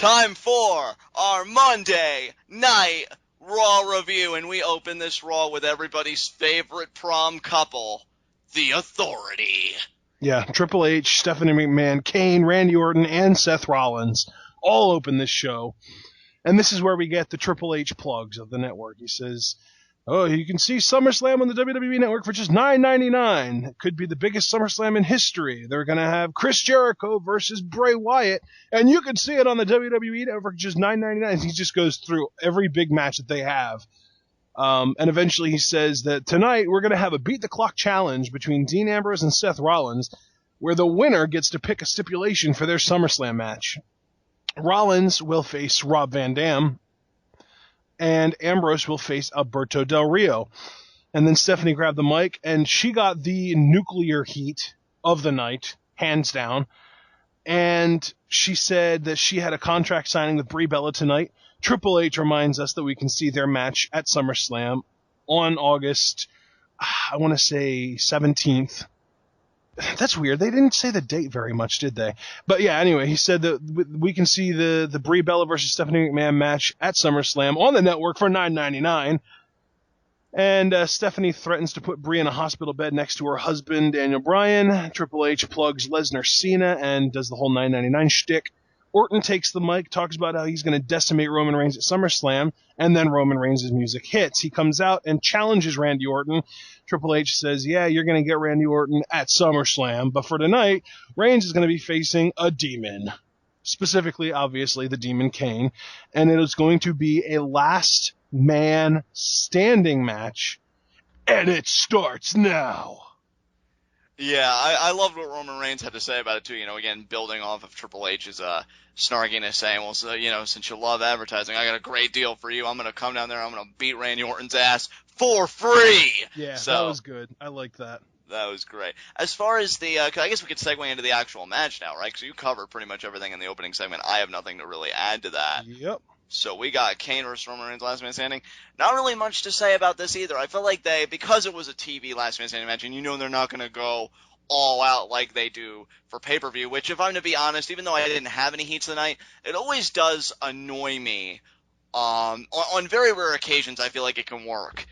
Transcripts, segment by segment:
time for our Monday Night Raw review, and we open this Raw with everybody's favorite prom couple, The Authority. Yeah, Triple H, Stephanie McMahon, Kane, Randy Orton, and Seth Rollins all open this show. And this is where we get the Triple H plugs of the network. He says, oh, you can see SummerSlam on the WWE Network for just $9.99. It could be the biggest SummerSlam in history. They're going to have Chris Jericho versus Bray Wyatt, and you can see it on the WWE Network for just $9.99. He just goes through every big match that they have. And eventually he says that tonight we're going to have a Beat the Clock challenge between Dean Ambrose and Seth Rollins, where the winner gets to pick a stipulation for their SummerSlam match. Rollins will face Rob Van Dam, and Ambrose will face Alberto Del Rio. And then Stephanie grabbed the mic, and she got the nuclear heat of the night, hands down. And she said that she had a contract signing with Brie Bella tonight. Triple H reminds us that we can see their match at SummerSlam on August, I want to say 17th. That's weird. They didn't say the date very much, did they? But yeah, anyway, he said that we can see the Brie Bella versus Stephanie McMahon match at SummerSlam on the network for $9.99. And Stephanie threatens to put Brie in a hospital bed next to her husband, Daniel Bryan. Triple H plugs Lesnar Cena and does the whole $9.99 shtick. Orton takes the mic, talks about how he's going to decimate Roman Reigns at SummerSlam, and then Roman Reigns' music hits. He comes out and challenges Randy Orton. Triple H says, yeah, you're going to get Randy Orton at SummerSlam, but for tonight, Reigns is going to be facing a demon. Specifically, obviously, the Demon Kane, and it is going to be a last man standing match, and it starts now. Yeah, I loved what Roman Reigns had to say about it, too. You know, again, building off of Triple H's snarkiness, saying, well, so, you know, since you love advertising, I got a great deal for you. I'm going to come down there, I'm going to beat Randy Orton's ass for free. Yeah, so, that was good. I like that. That was great. As far as the, I guess we could segue into the actual match now, right? Because you covered pretty much everything in the opening segment. I have nothing to really add to that. Yep. So we got Kane versus Roman Reigns last man standing. Not really much to say about this either. I feel like because it was a TV last man standing match, and you know they're not going to go all out like they do for pay-per-view, which, if I'm to be honest, even though I didn't have any heat tonight, it always does annoy me. On very rare occasions, I feel like it can work.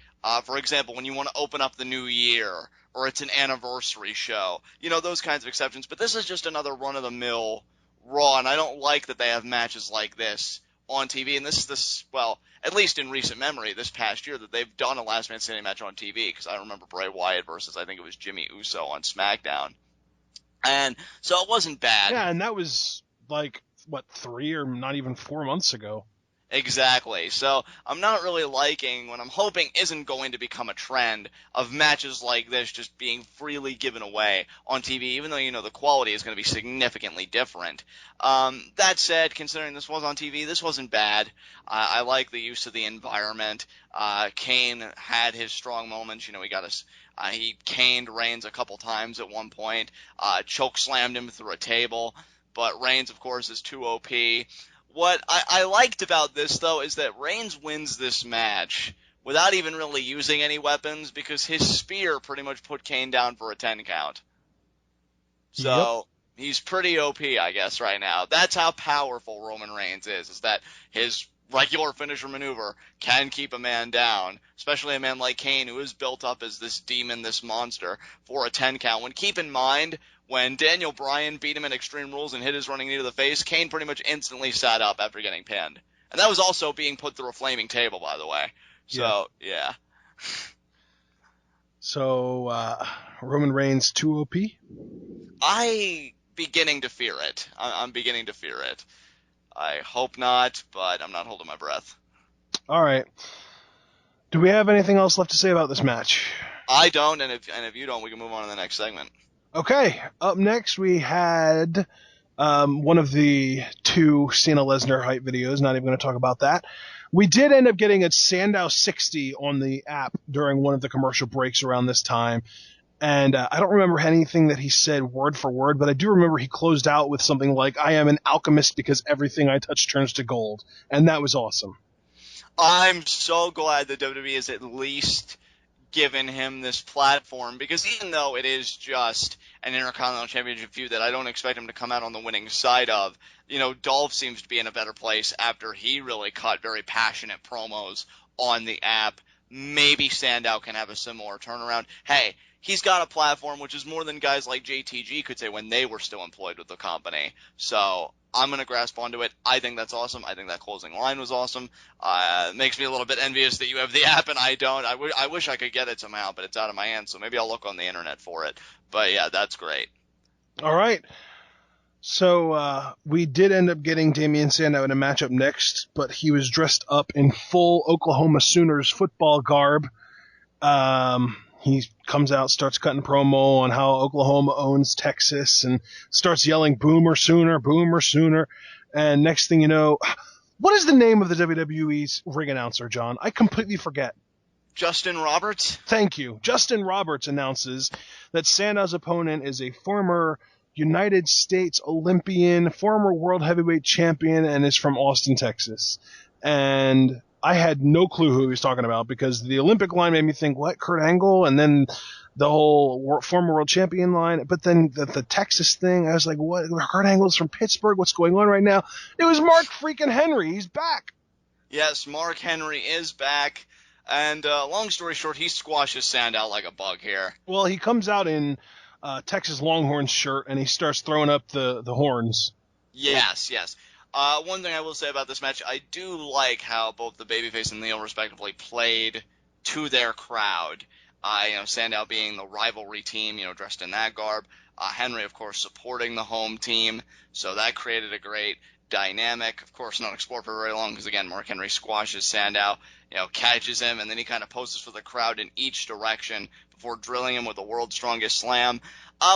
For example, when you want to open up the new year, or it's an anniversary show, you know, those kinds of exceptions. But this is just another run-of-the-mill Raw, and I don't like that they have matches like this on TV, and this is well, at least in recent memory, this past year, that they've done a last man standing match on TV, because I remember Bray Wyatt versus, I think it was Jimmy Uso on SmackDown. And so it wasn't bad. Yeah, and that was like, 3 or not even 4 months ago. Exactly. So I'm not really liking what I'm hoping isn't going to become a trend of matches like this just being freely given away on TV, even though, you know, the quality is going to be significantly different. That said, considering this was on TV, this wasn't bad. I like the use of the environment. Kane had his strong moments. You know, he caned Reigns a couple times at one point, choke slammed him through a table, but Reigns, of course, is too OP. What I liked about this, though, is that Reigns wins this match without even really using any weapons, because his spear pretty much put Kane down for a 10 count. So He's pretty OP, I guess, right now. That's how powerful Roman Reigns is that his regular finisher maneuver can keep a man down, especially a man like Kane, who is built up as this demon, this monster, for a 10 count. When keep in mind, when Daniel Bryan beat him in Extreme Rules and hit his running knee to the face, Kane pretty much instantly sat up after getting pinned. And that was also being put through a flaming table, by the way. So, yeah. So, Roman Reigns too OP? I'm beginning to fear it. I'm beginning to fear it. I hope not, but I'm not holding my breath. All right. Do we have anything else left to say about this match? I don't, and if you don't, we can move on to the next segment. Okay. Up next, we had one of the two Cena Lesnar hype videos. Not even going to talk about that. We did end up getting a Sandow 60 on the app during one of the commercial breaks around this time. And I don't remember anything that he said word for word, but I do remember he closed out with something like, I am an alchemist because everything I touch turns to gold. And that was awesome. I'm so glad that WWE is at least given him this platform, because even though it is just an Intercontinental Championship feud that I don't expect him to come out on the winning side of, Dolph seems to be in a better place after he really cut very passionate promos on the app. Maybe Sandow can have a similar turnaround. Hey, he's got a platform, which is more than guys like JTG could say when they were still employed with the company. So I'm going to grasp onto it. I think that's awesome. I think that closing line was awesome. It makes me a little bit envious that you have the app and I don't. I wish I could get it somehow, but it's out of my hands, so maybe I'll look on the internet for it. But yeah, that's great. All right. So we did end up getting Damien Sandow in a matchup next, but he was dressed up in full Oklahoma Sooners football garb. He comes out, starts cutting promo on how Oklahoma owns Texas, and starts yelling "Boomer Sooner, Boomer Sooner." And next thing you know, what is the name of the WWE's ring announcer, John? I completely forget. Justin Roberts? Thank you. Justin Roberts announces that Sandow's opponent is a former United States Olympian, former world heavyweight champion, and is from Austin, Texas. And I had no clue who he was talking about, because the Olympic line made me think, what, Kurt Angle? And then the whole former world champion line. But then the Texas thing, I was like, what? Kurt Angle's from Pittsburgh. What's going on right now? It was Mark freaking Henry. He's back. Yes, Mark Henry is back. And long story short, he squashes Sandow like a bug here. Well, he comes out in Texas Longhorn shirt, and he starts throwing up the horns. Yes. One thing I will say about this match, I do like how both the babyface and Leo respectively played to their crowd. Sandow being the rivalry team, dressed in that garb. Henry, of course, supporting the home team. So that created a great dynamic. Of course, not explored for very long because, again, Mark Henry squashes Sandow, catches him, and then he kind of poses for the crowd in each direction before drilling him with the world's strongest slam.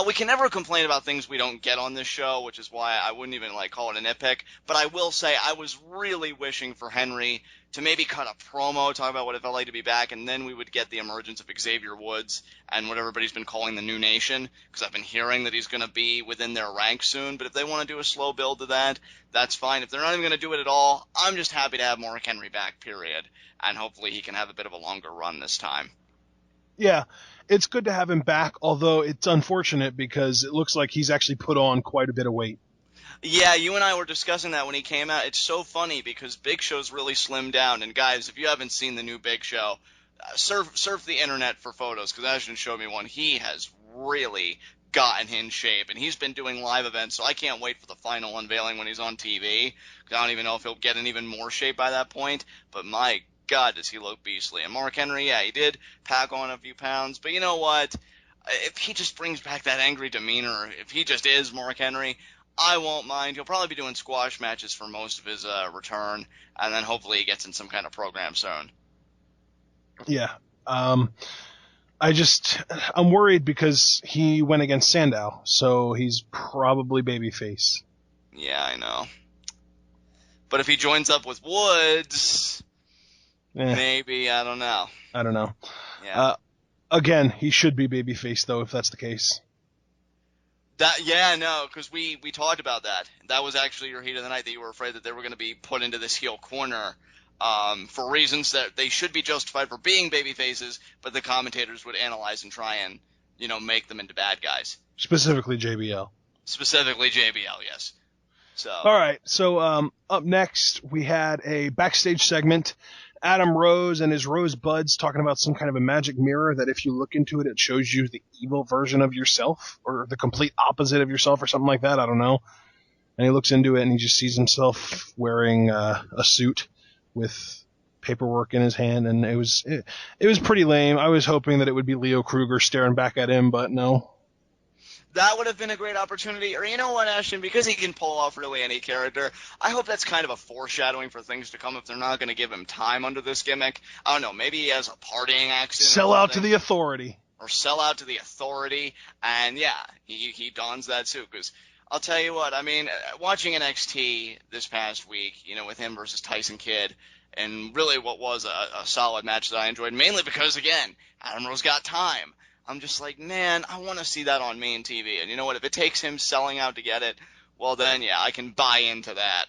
We can never complain about things we don't get on this show, which is why I wouldn't even call it a nitpick. But I will say I was really wishing for Henry to maybe cut a promo, talk about what it felt like to be back, and then we would get the emergence of Xavier Woods and what everybody's been calling the New Nation, because I've been hearing that he's going to be within their ranks soon. But if they want to do a slow build to that, that's fine. If they're not even going to do it at all, I'm just happy to have Mark Henry back, period. And hopefully he can have a bit of a longer run this time. Yeah, it's good to have him back, although it's unfortunate because it looks like he's actually put on quite a bit of weight. Yeah, you and I were discussing that when he came out. It's so funny because Big Show's really slimmed down. And guys, if you haven't seen the new Big Show, surf the internet for photos, because Ashton showed me one. He has really gotten in shape, and he's been doing live events, so I can't wait for the final unveiling when he's on TV, because I don't even know if he'll get in even more shape by that point. But my God, does he look beastly. And Mark Henry, yeah, he did pack on a few pounds, but you know what? If he just brings back that angry demeanor, if he just is Mark Henry, I won't mind. He'll probably be doing squash matches for most of his return, and then hopefully he gets in some kind of program soon. Yeah. I'm worried because he went against Sandow, so he's probably babyface. Yeah, I know. But if he joins up with Woods, maybe, I don't know. Yeah. Again, he should be babyface, though, if that's the case. Because we talked about that. That was actually your heat of the night, that you were afraid that they were going to be put into this heel corner for reasons that they should be justified for being baby faces, but the commentators would analyze and try and, make them into bad guys. Specifically JBL. Yes. So. All right. So up next, we had a backstage segment. Adam Rose and his Rose Buds talking about some kind of a magic mirror that if you look into it, it shows you the evil version of yourself or the complete opposite of yourself or something like that. I don't know. And he looks into it and he just sees himself wearing a suit with paperwork in his hand. And it was pretty lame. I was hoping that it would be Leo Kruger staring back at him, but no. That would have been a great opportunity. Or you know what, Ashton, because he can pull off really any character, I hope that's kind of a foreshadowing for things to come if they're not going to give him time under this gimmick. I don't know, maybe he has a partying accident. Sell out to the Authority. Or sell out to the Authority, and yeah, he dons that suit. Because I'll tell you what, I mean, watching NXT this past week, with him versus Tyson Kidd, and really what was a solid match that I enjoyed, mainly because, again, Adam Rose got time. I'm just like, man, I want to see that on main TV. And you know what? If it takes him selling out to get it, well then, yeah, I can buy into that.